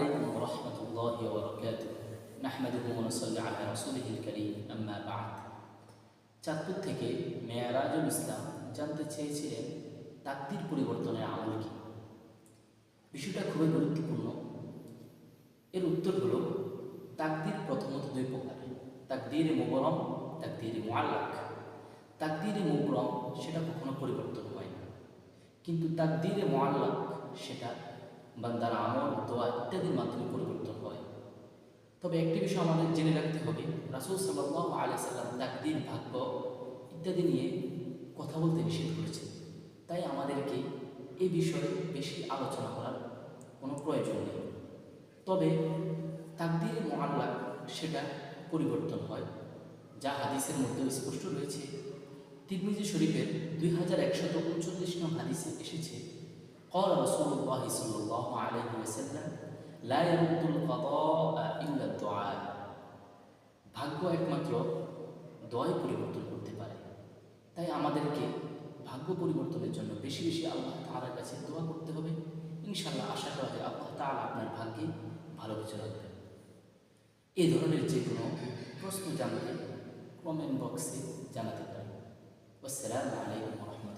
عليكم ورحمة الله وبركاته نحمده ونصلي على رسوله الكريم أما بعد চাঁদপুর থেকে মেয়ারাজুল ইসলাম জানতে চেয়েছিলেন তাকদীর পরিবর্তনের আমল কি। বিষয়টা খুবই গুরুত্বপূর্ণ। এর উত্তর হলো তাকদীর প্রথমত দুই প্রকার, তাকদীরে মুবরম, তাকদীরে মুআল্লাক। তাকদীরে মুবরম সেটা কখনো পরিবর্তন হয় না, কিন্তু তাকদীরে মুআল্লাক সেটা বান্দার আমল, দোয়া ইত্যাদির মাধ্যমে পরিবর্তন হয়। তবে একটি বিষয় আমাদের জেনে রাখতে হবে, রাসূল সাল্লাল্লাহু আলাইহি সাল্লাম তাকদীর, ভাগ্য ইত্যাদি নিয়ে কথা বলতে নিষেধ করেছেন। তাই আমাদেরকে এই বিষয়ে বেশি আলোচনা করার কোনো প্রয়োজন নেই। তবে তাকদীরে মুআল্লাক সেটা পরিবর্তন হয়, যা হাদিসের মধ্যে স্পষ্ট রয়েছে। তিরমিজি শরীফের 2139 নং হাদিসে এসেছে, قال رسول الله صلى الله عليه وسلم لا يرد القضاء إلا الدعاء। ভাগ্য একমাত্র দোয়াই পরিবর্তন করতে পারে। তাই আমাদেরকে ভাগ্য পরিবর্তনের জন্য বেশি বেশি আল্লাহ তাআলার কাছে দোয়া করতে হবে। ইনশাআল্লাহ আশা করা যায় আল্লাহ তাআলা আপনার ভাগ্যে ভালো কিছু রাখবেন। এই ধরনের যে কোনো প্রশ্ন জানতে কমেন্ট বক্সে জানাতে পারেন। আসসালামু আলাইকুম ওয়া রাহমাতুল্লাহ।